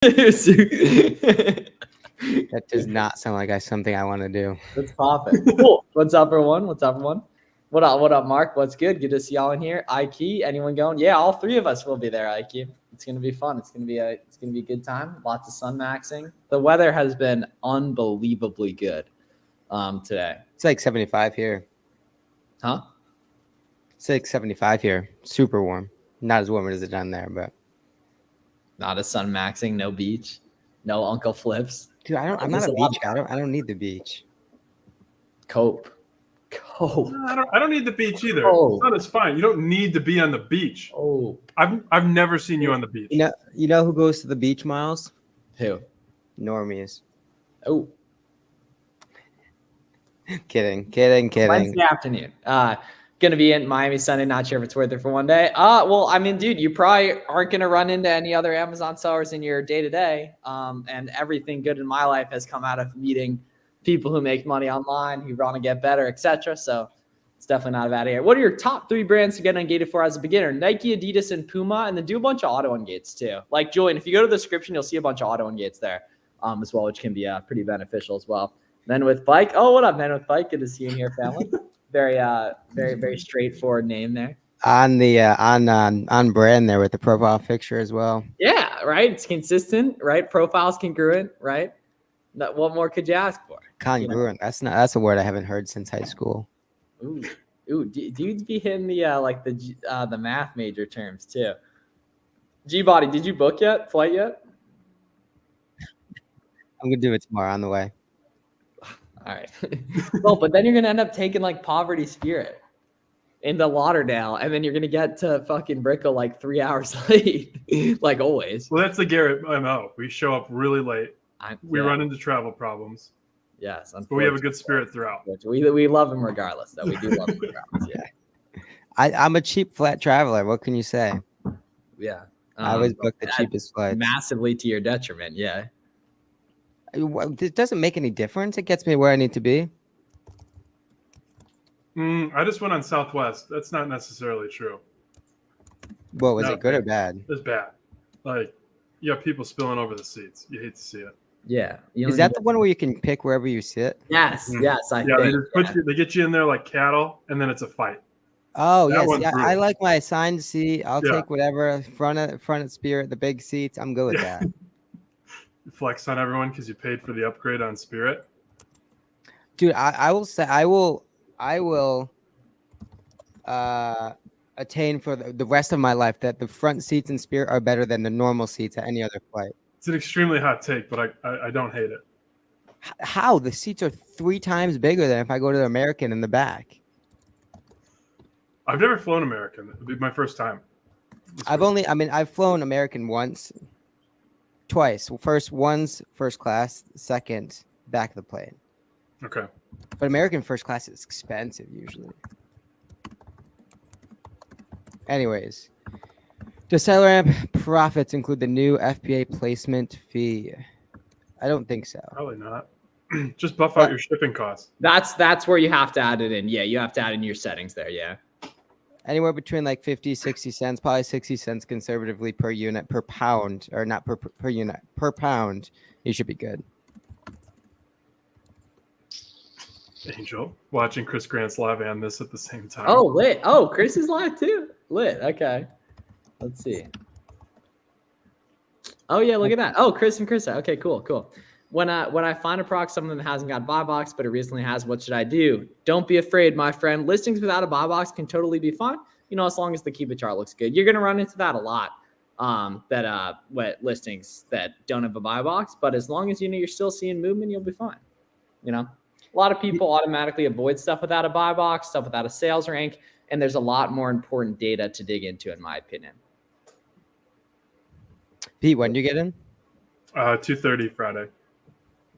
That does not sound like something I want to do. Let's pop it. Cool. What's up, everyone? What's up, everyone? What up? What up, Mark? What's good? Good to see y'all in here. Ike, anyone going? Yeah, all three of us will be there, Ike. It's gonna be fun. It's gonna be a good time. Lots of sun maxing. The weather has been unbelievably good today. It's like 75 here. Huh? It's like 75 here. Super warm. Not as warm as it down there, but not a sun maxing. No beach. No Uncle Flips. Dude, I'm not a beach guy. I don't need the beach. Cope. No, I don't need the beach either. The sun is fine. You don't need to be on the beach. I've never seen you on the beach. You know who goes to the beach, Miles? Who? Normies. Oh. Kidding. Wednesday afternoon. Gonna be in Miami Sunday. Not sure if it's worth it for one day. Well, I mean, dude, you probably aren't gonna run into any other Amazon sellers in your day to day. And everything good in my life has come out of meeting people who make money online, who want to get better, etc. So it's definitely not a bad area. What are your top 3 brands to get ungated for as a beginner? Nike, Adidas, and Puma, and then do a bunch of auto ungates too. Like Julian, if you go to the description, you'll see a bunch of auto ungates there as well, which can be pretty beneficial as well. Men with Bike. Oh, what up, Men with Bike? Good to see you in here, family. Very straightforward name there. On the on brand there with the profile picture as well. Yeah, right. It's consistent, right? Profile's congruent, right? What more could you ask for? Congruent. You know? That's a word I haven't heard since high school. Ooh. Dudes be hitting the math major terms too. G-Body, did you book yet? Flight yet? I'm gonna do it tomorrow on the way. All right. Well, but then you're gonna end up taking like Poverty Spirit into Lauderdale, and then you're gonna get to fucking Brickell like 3 hours late, like always. Well, that's the Garrett MO. We show up really late. We run into travel problems. Yes, but we have a good spirit throughout. We love him regardless, though. We do love him regardless. Yeah. I'm a cheap flat traveler. What can you say? Yeah. I always book the cheapest flights. Massively to your detriment. Yeah. It doesn't make any difference. It gets me where I need to be. I just went on Southwest. That's not necessarily true. Well, was it good or bad? It's bad. Like, you have people spilling over the seats. You hate to see it. Yeah. Is that the one where you can pick wherever you sit? Yes. Yes. I think. They get you in there like cattle, and then it's a fight. Oh, yes. Yeah, I like my assigned seat. I'll take whatever front of Spirit, the big seats. I'm good with that. You flex on everyone because you paid for the upgrade on Spirit. Dude, I will say I will attain for the rest of my life that the front seats in Spirit are better than the normal seats at any other flight. It's an extremely hot take, but I don't hate it. How? The seats are 3 times bigger than if I go to the American in the back. I've never flown American. It'll be my first time. I've flown American once, twice. Once first class, second back of the plane. Okay. But American first class is expensive usually. Anyways, does SellerAmp profits include the new FBA placement fee? I don't think so. Probably not. Just buff out your shipping costs. That's where you have to add it in. Yeah, you have to add in your settings there. Yeah. Anywhere between like 50, 60 cents, probably 60 cents conservatively per unit, per pound, or not per unit, per pound. You should be good. Angel, watching Chris Grant's live and this at the same time. Oh, lit. Oh, Chris is live too. Lit. Okay. Let's see. Oh yeah, look at that. Oh, Chris and Chris. Okay, cool. When I find a product, someone that hasn't got a buy box, but it recently has, what should I do? Don't be afraid, my friend. Listings without a buy box can totally be fine. As long as the Keep It chart looks good. You're gonna run into that a lot. Listings that don't have a buy box, but as long as you're still seeing movement, you'll be fine. A lot of people automatically avoid stuff without a buy box, stuff without a sales rank, and there's a lot more important data to dig into, in my opinion. Pete, when do you get in? 2:30 Friday.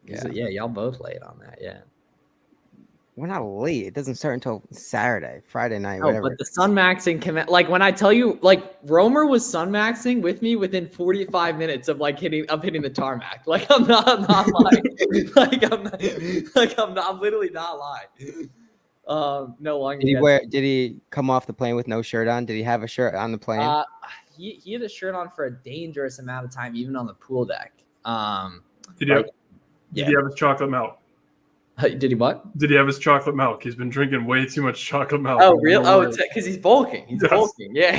Yeah, y'all both late on that. Yeah. We're not late. It doesn't start until Friday night, oh, whatever. But the sun maxing like when I tell you, like Romer was sun maxing with me within 45 minutes of hitting the tarmac. Like I'm not lying. I'm literally not lying. No longer. Did he come off the plane with no shirt on? Did he have a shirt on the plane? he had a shirt on for a dangerous amount of time, even on the pool deck. Did he have his chocolate milk? Did he what? Did he have his chocolate milk? He's been drinking way too much chocolate milk. Oh, real? Oh, it's because he's bulking. He's bulking. Yeah.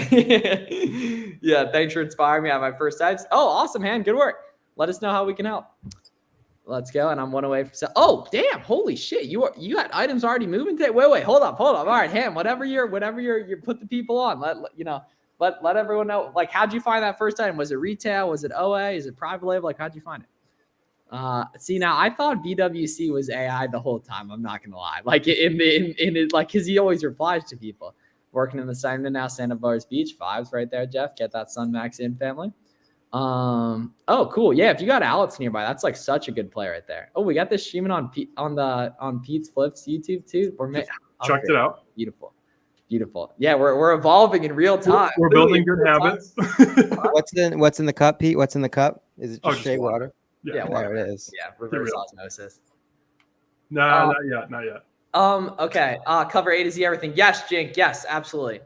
Yeah. Thanks for inspiring me on my first types. Oh, awesome, Han. Good work. Let us know how we can help. Let's go. And I'm one away from. Oh, damn! Holy shit! You got items already moving today. Wait. Hold up. All right, Han. Whatever you're put the people on. Let everyone know. Like, how'd you find that first item? Was it retail? Was it OA? Is it private label? Like, how'd you find it? See, now I thought BWC was AI the whole time. I'm not gonna lie. Like in it, like, cause he always replies to people. Working in the Simon now, Santa Barbara Beach. 5s right there, Jeff. Get that Sun Max in, family. Oh, cool. Yeah, if you got Alex nearby, that's like such a good play right there. Oh, we got this streaming on Pete's Flips YouTube too. Checked it out. Beautiful. Yeah, we're evolving in real time. We're building good habits. What's in the cup, Pete? What's in the cup? Is it just straight water? Yeah, there it is. Yeah, reverse osmosis. Nah, not yet. Okay. Cover A to Z everything. Yes, Jink. Yes, absolutely.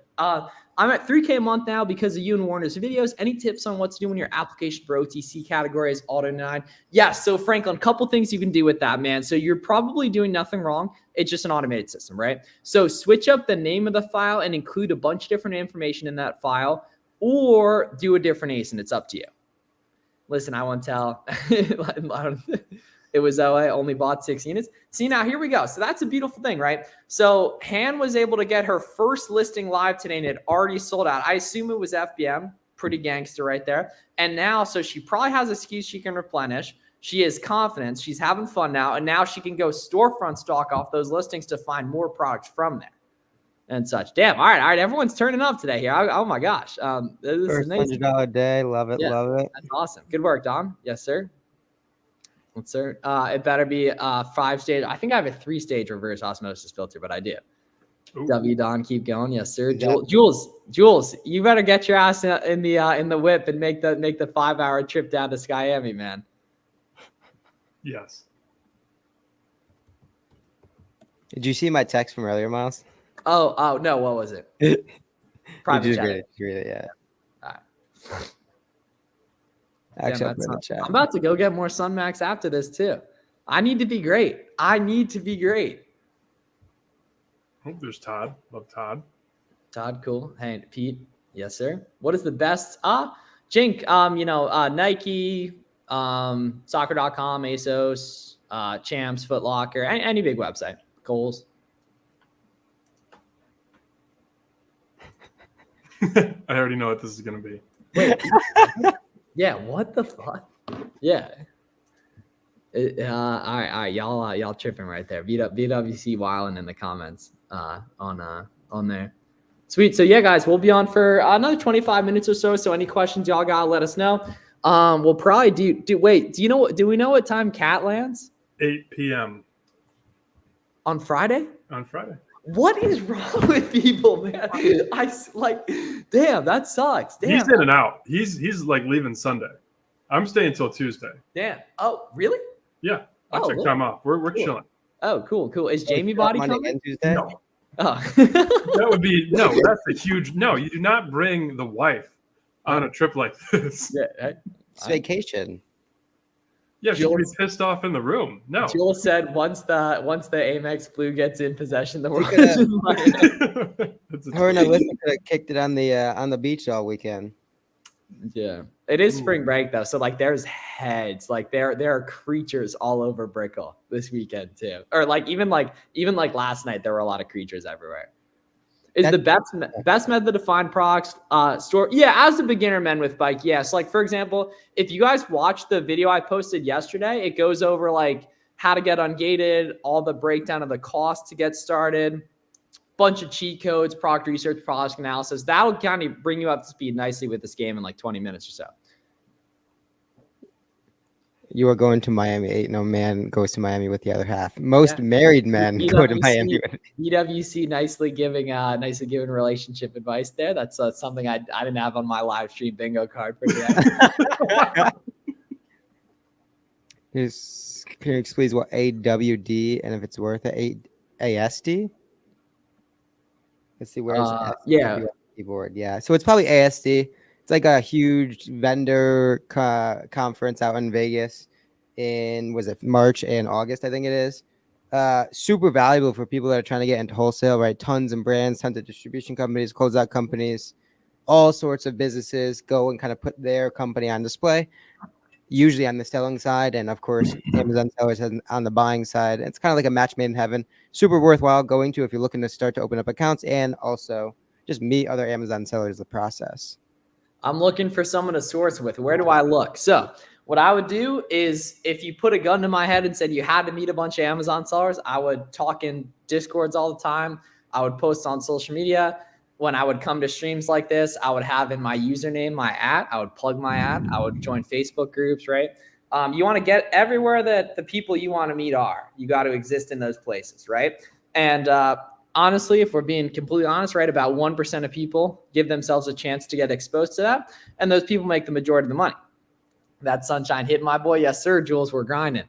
I'm at 3K a month now because of you and Warner's videos. Any tips on what to do when your application for OTC category is auto-denied? Yes. So Franklin, a couple things you can do with that, man. So you're probably doing nothing wrong. It's just an automated system, right? So switch up the name of the file and include a bunch of different information in that file, or do a different ASIN. It's up to you. Listen, I won't tell. It was OA, only bought 6 units. See, now here we go. So that's a beautiful thing, right? So Han was able to get her first listing live today and it already sold out. I assume it was FBM. Pretty gangster right there. And now, so she probably has a SKU she can replenish. She has confidence. She's having fun now. And now she can go storefront stock off those listings to find more products from there and such. Damn. All right. Everyone's turning up today here. Oh my gosh. This is amazing. $100 day. Love it. Love it. That's awesome. Good work, Don. Yes, sir. Yes, sir. It better be 5-stage. I think I have a 3-stage reverse osmosis filter, but I do. Ooh. W Don, keep going. Yes, sir. Jules, you better get your ass in the whip and make the 5-hour trip down to Skyami, man. Yes. Did you see my text from earlier, Miles? Oh no, what was it? Private chat. Did you read it? Yeah. All right. Actually, I'm about to go get more Sun Max after this too. I need to be great. Oh, there's Todd. Love Todd. Todd, cool. Hey, Pete. Yes, sir. What is the best? Jink. Nike, soccer.com, ASOS, Champs, Foot Locker, any big website. Kohl's. I already know what this is going to be. Wait. Yeah, what the fuck? Yeah. All right, y'all tripping right there. BWC Wildin in the comments on there. Sweet. So yeah, guys, we'll be on for another 25 minutes or so. So any questions y'all got, let us know. We'll probably do we know what time Cat lands? 8 p.m. On Friday? On Friday. What is wrong with people, man? Damn, that sucks. Damn. He's in and out. He's like leaving Sunday. I'm staying until Tuesday. Damn. Oh, really? Yeah. I took time off. We're cool. chilling. Oh, cool. Is Jamie Body coming? Tuesday? No. Oh. That would be that's a huge no. You do not bring the wife on a trip like this. Yeah, it's vacation. Yeah, she'll be pissed off in the room. No. Joel said once the Amex Blue gets in possession, the world. Her and Alyssa could have kicked it on the beach all weekend. Yeah, it is spring break though, so like there's heads, like there are creatures all over Brickell this weekend too, or like even last night there were a lot of creatures everywhere. Is the best method to find products store? Yeah, as a beginner, men with bike, yes. Like for example, if you guys watch the video I posted yesterday, it goes over like how to get ungated, all the breakdown of the cost to get started, bunch of cheat codes, product research, product analysis. That'll kind of bring you up to speed nicely with this game in like 20 minutes or so. You are going to Miami. Ain't no man goes to Miami with the other half. Most married men go to Miami. BWC nicely giving relationship advice there. That's something I didn't have on my live stream bingo card for today. Can you explain what AWD and if it's worth it? ASD? Let's see, where's yeah. keyboard? Yeah, so it's probably ASD. It's like a huge vendor conference out in Vegas in, was it March and August, I think it is. Super valuable for people that are trying to get into wholesale, right? Tons of brands, tons of distribution companies, closeout companies, all sorts of businesses go and kind of put their company on display, usually on the selling side. And of course, Amazon sellers on the buying side. It's kind of like a match made in heaven. Super worthwhile going to if you're looking to start to open up accounts and also just meet other Amazon sellers in the process. I'm looking for someone to source with. Where do I look? So what I would do is if you put a gun to my head and said you had to meet a bunch of Amazon sellers, I would talk in Discords all the time. I would post on social media. When I would come to streams like this, I would have in my username, my @ I would plug my @ I would join Facebook groups, right? You want to get everywhere that the people you want to meet are. You got to exist in those places, right? And honestly, if we're being completely honest, right, about 1% of people give themselves a chance to get exposed to that. And those people make the majority of the money. That sunshine hit my boy. Yes, sir, Jules, we're grinding.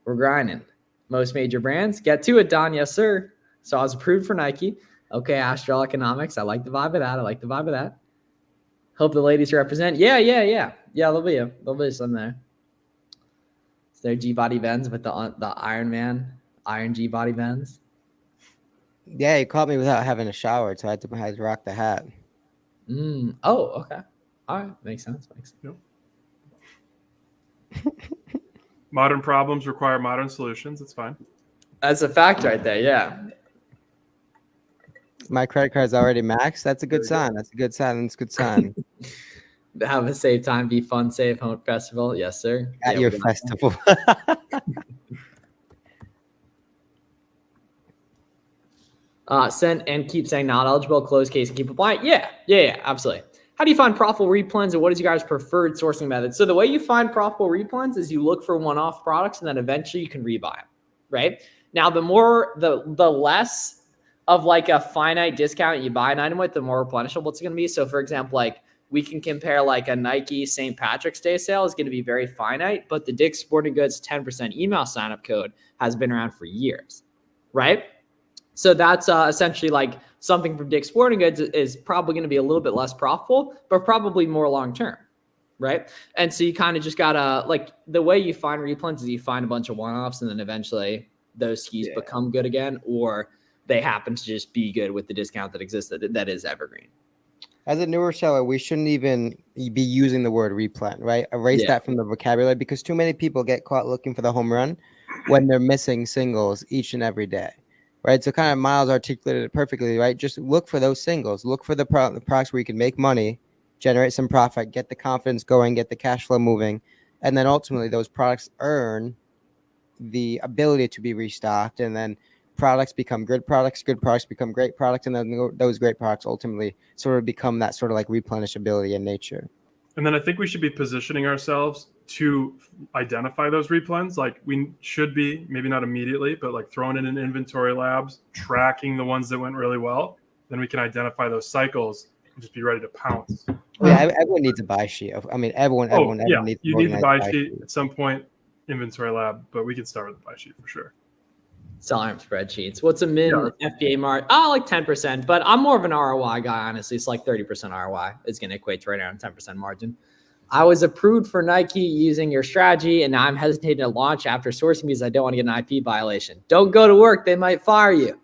We're grinding. Most major brands. Get to it, Don. Yes, sir. So I was approved for Nike. Okay, Astral Economics. I like the vibe of that. I like the vibe of that. Hope the ladies represent. Yeah. Yeah, there'll be some there. It's their G-Body Bends with the Iron Man, Iron G-Body Bends. Yeah, you caught me without having a shower, so I had to rock the hat. Oh, okay. All right. Makes sense. Yep. Modern problems require modern solutions. It's fine. That's a fact right there. Yeah. My credit card's already maxed. That's a good sign. That's a good sign. That's a good sign. Have a safe time. Be fun, safe. Home festival. Yes, sir. At your festival. Send and keep saying not eligible, close case, and keep applying. Yeah, absolutely. How do you find profitable replens, and what is your guys' preferred sourcing method? So the way you find profitable replens is you look for one-off products, and then eventually you can rebuy them, right? Now, the less of like a finite discount you buy an item with, the more replenishable it's going to be. So for example, like we can compare like a Nike St. Patrick's Day sale is going to be very finite, but the Dick's Sporting Goods 10% email sign-up code has been around for years, right? So that's essentially like something from Dick's Sporting Goods is probably going to be a little bit less profitable, but probably more long-term, right? And so you kind of just got to, like, the way you find replens is you find a bunch of one-offs and then eventually those SKUs become good again, or they happen to just be good with the discount that exists that is evergreen. As a newer seller, we shouldn't even be using the word replen, right? Erase that from the vocabulary, because too many people get caught looking for the home run when they're missing singles each and every day. Right, so kind of Miles articulated it perfectly, right? Just look for those singles. Look for the products where you can make money, generate some profit, get the confidence going, get the cash flow moving, and then ultimately those products earn the ability to be restocked, and then products become good products become great products, and then those great products ultimately sort of become that sort of like replenishability in nature. And then I think we should be positioning ourselves to identify those replens. Like we should be, maybe not immediately, but like throwing it in inventory labs, tracking the ones that went really well. Then we can identify those cycles and just be ready to pounce. Yeah, everyone needs a buy sheet. I mean, everyone needs. You need the buy sheet at some point, inventory lab, but we can start with the buy sheet for sure. Selling spreadsheets. What's a min FBA mark? Oh, like 10%, but I'm more of an ROI guy, honestly. It's like 30% ROI is going to equate to right around 10% margin. I was approved for Nike using your strategy, and now I'm hesitating to launch after sourcing because I don't want to get an IP violation. Don't go to work. They might fire you.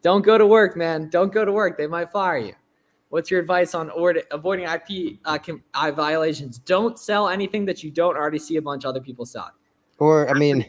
Don't go to work, man. Don't go to work. They might fire you. What's your advice on avoiding IP violations? Don't sell anything that you don't already see a bunch of other people selling. Or, I mean,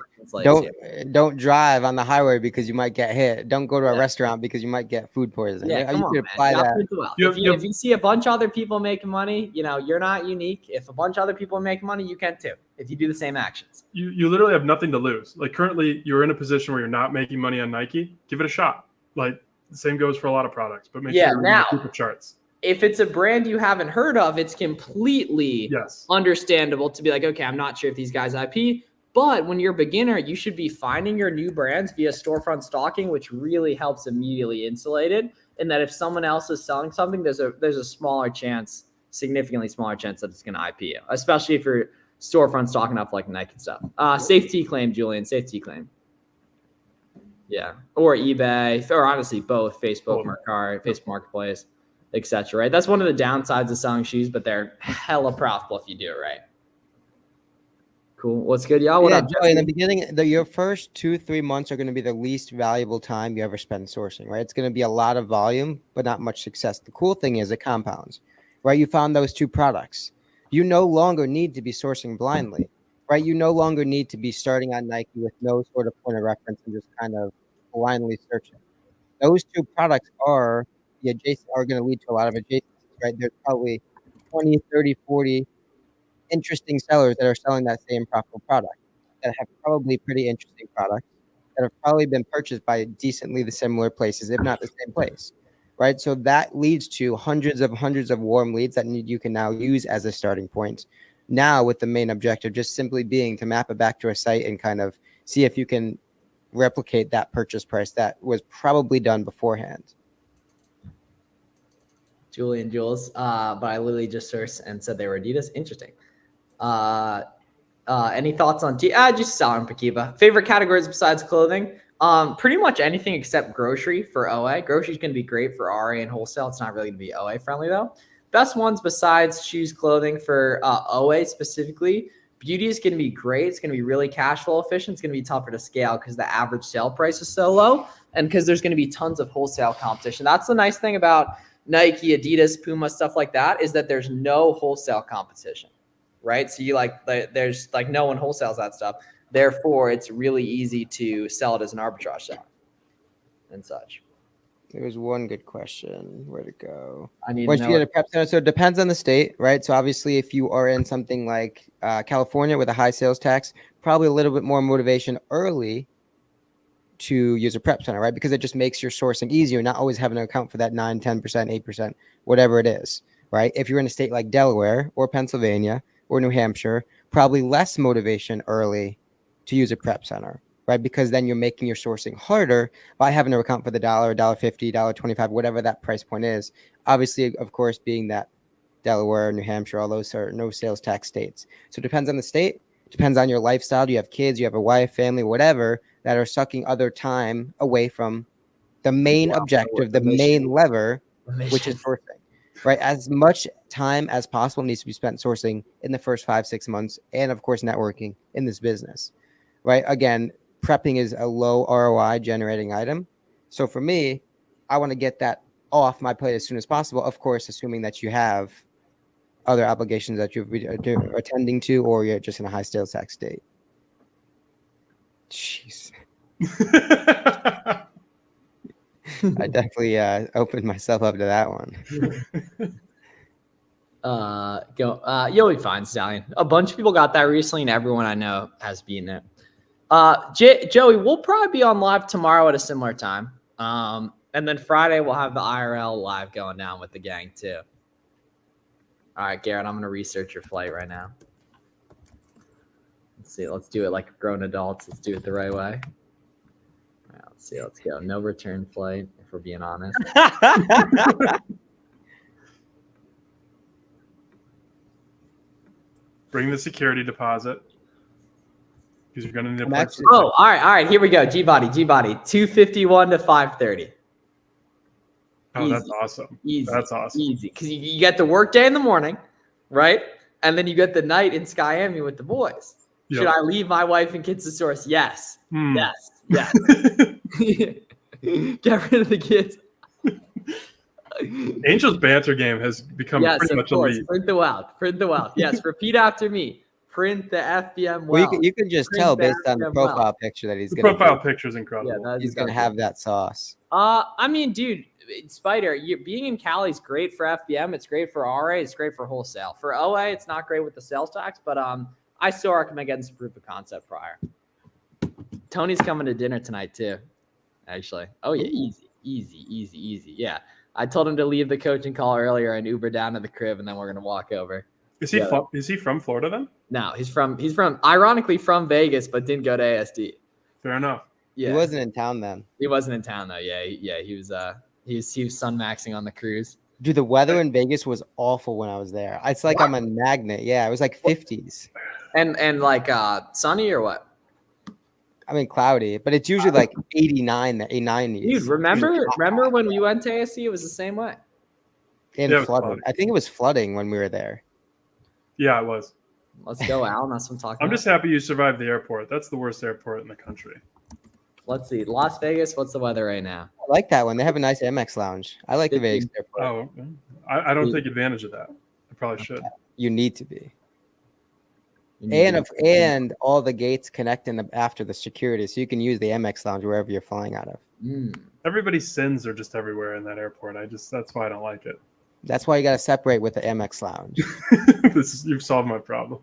don't drive on the highway because you might get hit. Don't go to a restaurant because you might get food poisoning. Yeah, you could apply that. If you see a bunch of other people making money, you're not unique. If a bunch of other people make money, you can too. If you do the same actions. You literally have nothing to lose. Like currently, you're in a position where you're not making money on Nike. Give it a shot. Like the same goes for a lot of products, but make sure you keep the charts. If it's a brand you haven't heard of, it's completely understandable to be like, okay, I'm not sure if these guys IP. But when you're a beginner, you should be finding your new brands via storefront stalking, which really helps immediately insulate it. And that if someone else is selling something, there's a smaller chance, significantly smaller chance that it's going to IP you, especially if you're storefront stalking up like Nike and stuff. Safety claim, Julian, safety claim. Yeah, or eBay, or honestly both, Facebook Marketplace. etc. Right? That's one of the downsides of selling shoes, but they're hella profitable if you do it right. Cool. What's good, y'all? What Yeah, up? Joey, in the beginning, your first 2-3 months are going to be the least valuable time you ever spend sourcing, right? It's going to be a lot of volume, but not much success. The cool thing is it compounds, right? You found those 2 products. You no longer need to be sourcing blindly, right? You no longer need to be starting on Nike with no sort of point of reference and just kind of blindly searching. Those 2 products are going to lead to a lot of adjacencies, right? There's probably 20, 30, 40 interesting sellers that are selling that same profitable product that have probably pretty interesting products that have probably been purchased by decently the similar places, if not the same place, right? So that leads to hundreds of warm leads that you can now use as a starting point. Now, with the main objective just simply being to map it back to a site and kind of see if you can replicate that purchase price that was probably done beforehand. Julie and Jules, but I literally just searched and said they were Adidas. Interesting. Any thoughts on just selling Pakiba? Favorite categories besides clothing? Pretty much anything except grocery for OA. Grocery is going to be great for RA and wholesale. It's not really going to be OA friendly though. Best ones besides shoes, clothing for OA specifically. Beauty is going to be great. It's going to be really cash flow efficient. It's going to be tougher to scale because the average sale price is so low and because there's going to be tons of wholesale competition. That's the nice thing about Nike, Adidas, Puma, stuff like that is that there's no wholesale competition, right? So there's like no one wholesales that stuff. Therefore, it's really easy to sell it as an arbitrage seller and such. There was one good question. Where'd it go? I need Once to you know. get a prep center, so it depends on the state, right? So obviously, if you are in something like California with a high sales tax, probably a little bit more motivation early to use a prep center, right? Because it just makes your sourcing easier, not always having to account for that 9, 10%, 8%, whatever it is, right? If you're in a state like Delaware or Pennsylvania or New Hampshire, probably less motivation early to use a prep center, right? Because then you're making your sourcing harder by having to account for the $1, $1.50, $1.25, whatever that price point is. Obviously, of course, being that Delaware, New Hampshire, all those are no sales tax states. So it depends on the state, depends on your lifestyle. Do you have kids, you have a wife, family, whatever, that are sucking other time away from the main objective, the main lever, which is sourcing, right? As much time as possible needs to be spent sourcing in the first 5-6 months, and of course, networking in this business, right? Again, prepping is a low ROI generating item. So for me, I want to get that off my plate as soon as possible. Of course, assuming that you have other obligations that you're attending to, or you're just in a high sales tax state. Jeez. I definitely opened myself up to that one. You'll be fine, Stallion. A bunch of people got that recently, and everyone I know has beaten it. Joey, we'll probably be on live tomorrow at a similar time. And then Friday we'll have the IRL live going down with the gang too. All right, Garrett, I'm gonna research your flight right now. Let's see. Let's do it like grown adults. Let's do it the right way. All right, let's see. Let's go. No return flight, if we're being honest. Bring the security deposit because you're gonna need a place. Oh, all right. Here we go. G-Body. 251 to 530. Oh, easy. That's awesome. Easy. That's awesome. Easy. Because you get the work day in the morning, right? And then you get the night in Skyami with the boys. Yep. Should I leave my wife and kids to source? Yes. Yes. Get rid of the kids. Angel's banter game has become pretty much elite. Print the wealth. Yes, repeat after me. Print the FBM well. You can just tell based on the profile picture that he's going to. The profile picture is incredible. Yeah, he's going to have that sauce. I mean, dude, Spider, being in Cali is great for FBM. It's great for RA. It's great for wholesale. For OA, it's not great with the sales tax, but I still recommend getting some proof of concept prior. Tony's coming to dinner tonight too, actually. Oh yeah, easy. Yeah, I told him to leave the coaching call earlier and Uber down to the crib, and then we're gonna walk over. Is he from Florida then? No, he's from ironically from Vegas, but didn't go to ASD. Fair enough. Yeah, he wasn't in town then. He wasn't in town though. Yeah, he was sun maxing on the cruise. Dude, the weather in Vegas was awful when I was there. It's like I'm a magnet. Yeah, it was like 50s. And like sunny or what? I mean, cloudy, but it's usually like 89, 90s. Dude, remember when we went to ASC? It was the same way. And Yeah, it was flooding. flooding. I think it was flooding when we were there. Yeah, it was. Let's go, Alan. That's what I'm talking I'm about. just happy you survived the airport. That's the worst airport in the country. Let's see. Las Vegas, what's the weather right now? I like that one. They have a nice MX lounge. I like the Vegas airport. Oh, okay. I don't take advantage of that. I probably should. You need to be. And all the gates connect after the security, so you can use the MX lounge wherever you're flying out of. Everybody's sins are just everywhere in that airport. That's why I don't like it. That's why you got to separate with the MX lounge. You've solved my problem.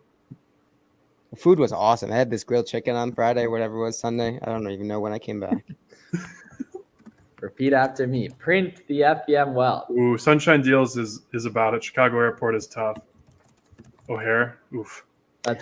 The food was awesome. I had this grilled chicken on Friday, or whatever it was, Sunday. I don't even know when I came back. Repeat after me. Print the FBM well. Ooh, Sunshine Deals is about it. Chicago Airport is tough. O'Hare, oof.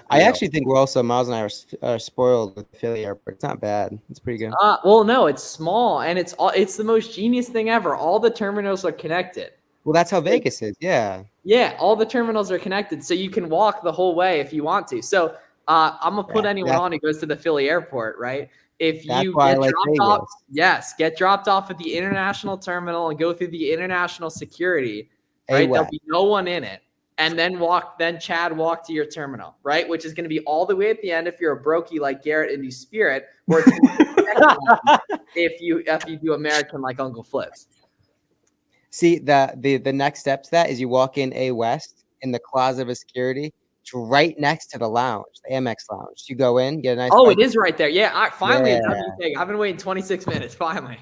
I actually think we're also, Miles and I are spoiled with Philly Airport. It's not bad. It's pretty good. Well, no, it's small, and it's the most genius thing ever. All the terminals are connected. Well, that's how Vegas is. Yeah. Yeah, all the terminals are connected, so you can walk the whole way if you want to. So I'm gonna put anyone on who goes to the Philly airport, right? If you get dropped off, get dropped off at the international terminal and go through the international security, right? There'll be no one in it. And then Chad walk to your terminal, right? Which is going to be all the way at the end if you're a brokey like Garrett and do Spirit, or if you do American like Uncle Flips. See, the next step to that is you walk in A West in the closet of a security. It's right next to the lounge, the Amex lounge. You go in, get a nice. Oh, it is right there. Yeah, finally. Yeah. I've been waiting 26 minutes. Finally.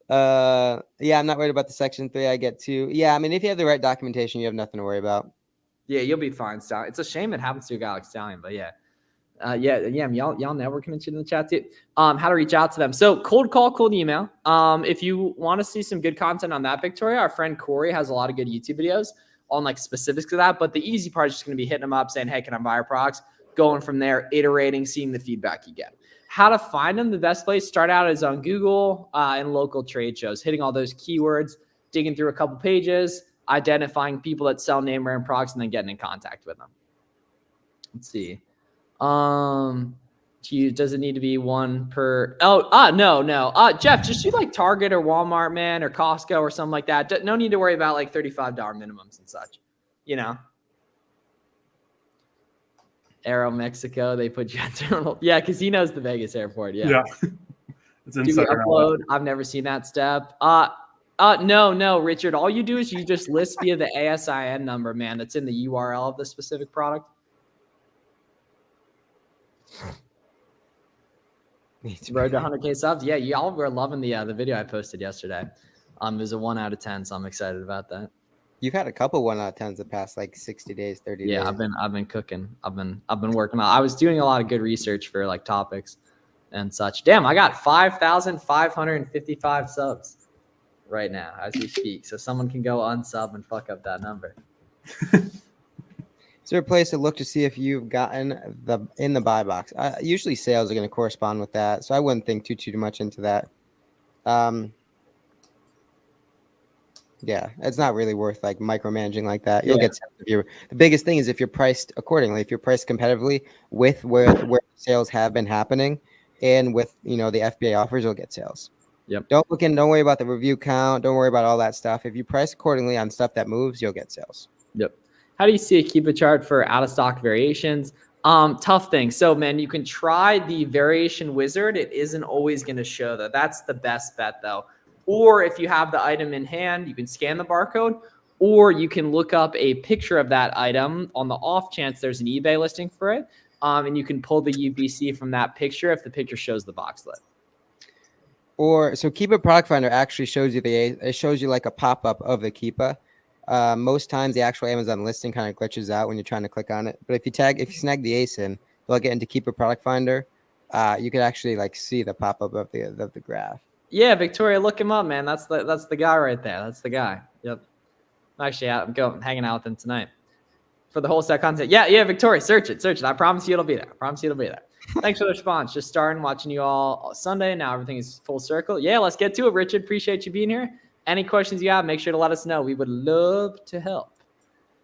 Yeah, I'm not worried about the Section 3. I get to. Yeah, I mean, if you have the right documentation, you have nothing to worry about. Yeah, you'll be fine, Stallion. It's a shame it happens to a guy like Stallion, but yeah. Y'all networking and shit in the chat too. How to reach out to them. So cold call, cold email. If you want to see some good content on that, Victoria, our friend Corey has a lot of good YouTube videos on like specifics of that. But the easy part is just going to be hitting them up saying, hey, can I buy your products? Going from there, iterating, seeing the feedback you get. How to find them, the best place, start out is on Google and local trade shows, hitting all those keywords, digging through a couple pages, identifying people that sell name brand products, and then getting in contact with them. Let's see. Does it need to be one per? No. Jeff, just do like Target or Walmart, man, or Costco or something like that. No need to worry about like $35 minimums and such, you know. Aero Mexico, they put you on terminal. Yeah, because he knows the Vegas airport. Yeah. It's do we upload? I've never seen that step. No, Richard. All you do is you just list via the ASIN number, man. That's in the URL of the specific product. Road to 100K subs. Yeah, y'all were loving the video I posted yesterday. It was a 1 out of 10, so I'm excited about that. You've had a couple 1 out of 10s the past like 60 days, 30 days. Yeah, I've been cooking. I've been working on. I was doing a lot of good research for like topics and such. Damn, I got 5,555 subs right now as we speak. So someone can go unsub and fuck up that number. Is there a place to look to see if you've gotten in the buy box? Usually sales are going to correspond with that, so I wouldn't think too much into that. Yeah, it's not really worth like micromanaging like that. You'll get sales the biggest thing is if you're priced accordingly, if you're priced competitively with where sales have been happening and with the FBA offers, you'll get sales. Yep. Don't worry about the review count. Don't worry about all that stuff. If you price accordingly on stuff that moves, you'll get sales. Yep. How do you see a Keepa chart for out of stock variations? Tough thing. So man, you can try the variation wizard. It isn't always going to show that. That's the best bet though. Or if you have the item in hand, you can scan the barcode, or you can look up a picture of that item on the off chance there's an eBay listing for it. And you can pull the UPC from that picture if the picture shows the box lid. Or so Keepa Product Finder actually shows you it shows you like a pop-up of the Keepa. Most times the actual Amazon listing kind of glitches out when you're trying to click on it. But if you snag the ASIN, plug it into Keepa Product Finder, you could actually like see the pop-up of the graph. Yeah, Victoria, look him up, man. That's the guy right there. That's the guy. Yep. Actually, I'm hanging out with him tonight for the whole set content. Yeah, Victoria, search it. I promise you it'll be there. Thanks for the response. Just starting watching you all Sunday. Now everything is full circle. Yeah, let's get to it, Richard. Appreciate you being here. Any questions you have, make sure to let us know. We would love to help.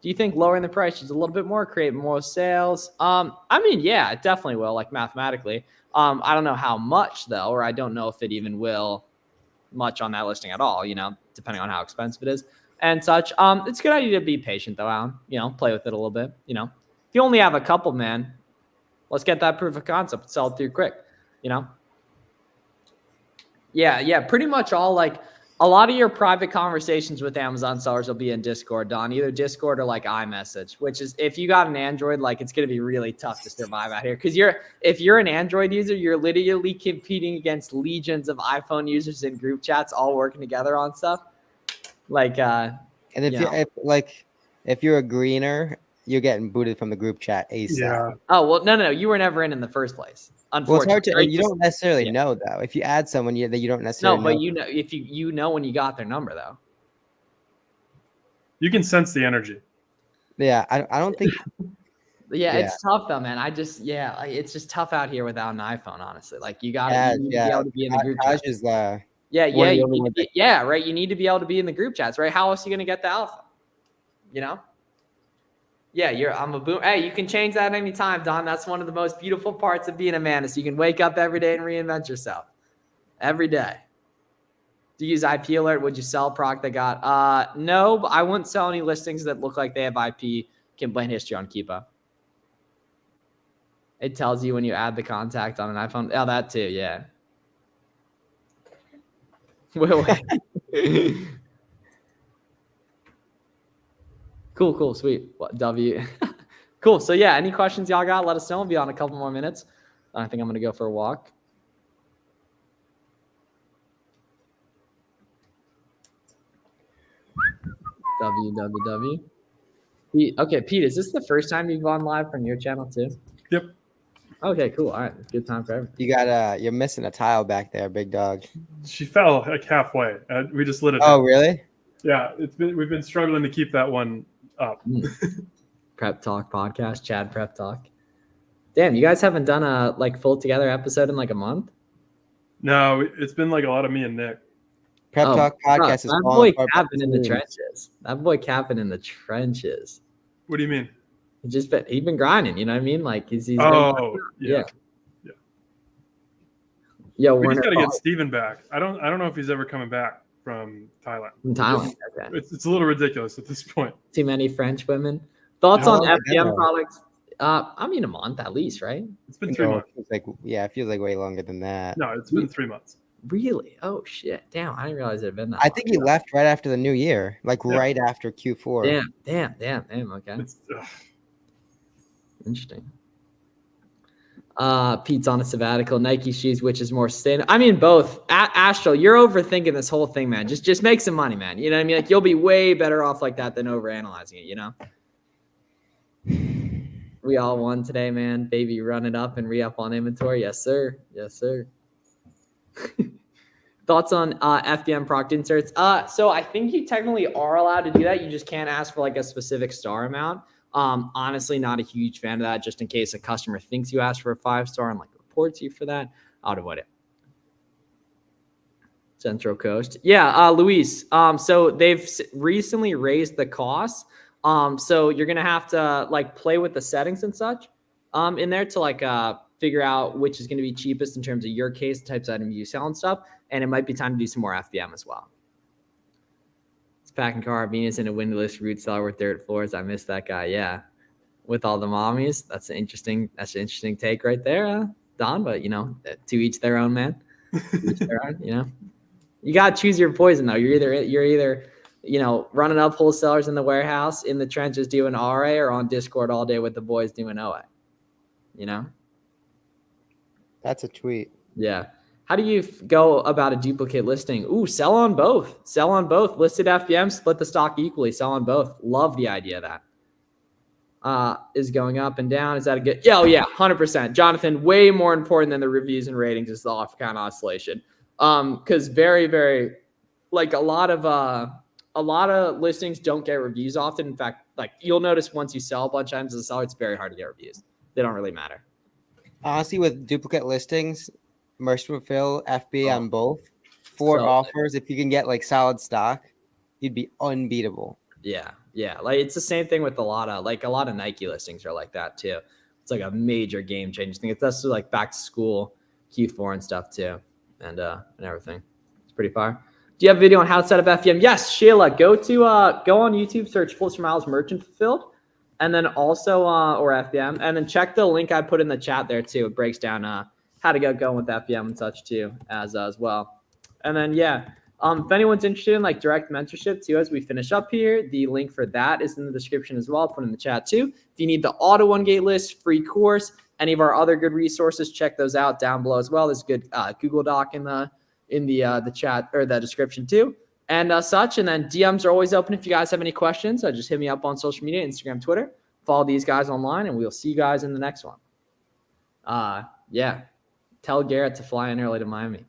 Do you think lowering the price just a little bit more, create more sales? I mean, yeah, it definitely will, like mathematically. I don't know how much though, or I don't know if it even will much on that listing at all, depending on how expensive it is and such. It's a good idea to be patient though, Alan, play with it a little bit, if you only have a couple, man, let's get that proof of concept, sell it through quick, Yeah, pretty much all, like, a lot of your private conversations with Amazon sellers will be in Discord, Don, either Discord or like iMessage, which is, if you got an Android, like, it's going to be really tough to survive out here. Cause if you're an Android user, you're literally competing against legions of iPhone users in group chats, all working together on stuff. Like, and if you're a greener, you're getting booted from the group chat ASAP. Yeah. Oh, well, no, you were never in the first place. Well, it's hard to, right? you don't necessarily know though. If you add someone that you don't necessarily know. No, but if you know when you got their number though. You can sense the energy. Yeah, I don't think. Yeah, it's tough though, man. It's just tough out here without an iPhone, honestly. Like, you got to be able to be in the group chat. Right. You need to be able to be in the group chats, right? How else are you going to get the alpha? Yeah, I'm a boom. Hey, you can change that anytime, Don. That's one of the most beautiful parts of being a man, is you can wake up every day and reinvent yourself. Every day. Do you use IP alert? Would you sell a product that got? No, but I wouldn't sell any listings that look like they have IP complaint history on Keepa. It tells you when you add the contact on an iPhone. Oh, that too, yeah. Wait. Cool, sweet. What, W? Cool. So yeah, any questions y'all got? Let us know. We'll be on a couple more minutes. I think I'm gonna go for a walk. www. Okay, Pete, is this the first time you've gone live from your channel too? Yep. Okay, cool. All right, good time for everything. You're missing a tile back there, big dog. She fell like halfway. We just lit it. Oh, really? Yeah, we've been struggling to keep that one up. Prep Talk podcast, Chad Prep Talk. Damn, you guys haven't done a full together episode in like a month? No, it's been like a lot of me and Nick. Prep Talk podcast is that boy Captain in the trenches. That boy Captain in the trenches. What do you mean? He's been grinding, you know what I mean? Like he's yeah. Yo, we just gotta get Steven back. I don't know if he's ever coming back from Thailand. Okay. It's a little ridiculous at this point. Too many French women. Thoughts on FBM products? I mean, a month at least, right? It's been 3 months. It feels like way longer than that. No, it's been 3 months. Really? Oh shit! Damn, I didn't realize it had been that. I think he left right after the new year, right after Q4. Damn. Okay. Interesting. Pete's on a sabbatical. Nike shoes, which is more sustainable? I mean, both. Astral, you're overthinking this whole thing, man. Just make some money, man. You know what I mean? Like, you'll be way better off like that than overanalyzing it. You know. We all won today, man. Baby, run it up and re-up on inventory. Yes, sir. Thoughts on FBM product inserts? So I think you technically are allowed to do that. You just can't ask for like a specific star amount. Honestly, not a huge fan of that. Just in case a customer thinks you asked for a 5-star and like reports you for that, I'd avoid it. Central Coast, yeah, Luis. So they've recently raised the costs. So you're gonna have to like play with the settings and such in there to figure out which is going to be cheapest in terms of your case, the types of items you sell and stuff. And it might be time to do some more FBM as well. It's packing car, Venus in a windowless root cellar with dirt floors. I miss that guy. Yeah. With all the mommies. That's an interesting take right there, Don, but to each their own, man. You got to choose your poison though. You're either, running up wholesalers in the warehouse, in the trenches doing RA, or on Discord all day with the boys doing OA. That's a tweet. Yeah. How do you go about a duplicate listing? Ooh, sell on both. Listed FBM, split the stock equally. Sell on both. Love the idea of that. Is going up and down. Is that a good? Yeah, 100%. Jonathan, way more important than the reviews and ratings is the off account oscillation. Because very, very, like a lot of listings don't get reviews often. In fact, like you'll notice once you sell a bunch of times as a seller, it's very hard to get reviews. They don't really matter. Honestly, with duplicate listings, merch fulfill FB on both. 4 offers. If you can get like solid stock, you'd be unbeatable. Yeah. Like it's the same thing with a lot of Nike listings are like that too. It's like a major game changing thing. It's also like back to school Q4 and stuff too, and everything. It's pretty fire. Do you have a video on how to set up FBM? Yes, Sheila. Go on YouTube, search Flips4miles Merchant Fulfilled, and then also or FBM, and then check the link I put in the chat there too. It breaks down how to get going with FBM and such too as well. And then if anyone's interested in like direct mentorship too, as we finish up here, the link for that is in the description as well. I'll put in the chat too. If you need the auto one gate list, free course, any of our other good resources, check those out down below as well. There's a good Google Doc in the chat or the description too, and such. And then DMs are always open if you guys have any questions. Just hit me up on social media, Instagram, Twitter. Follow these guys online, and we'll see you guys in the next one. Tell Garrett to fly in early to Miami.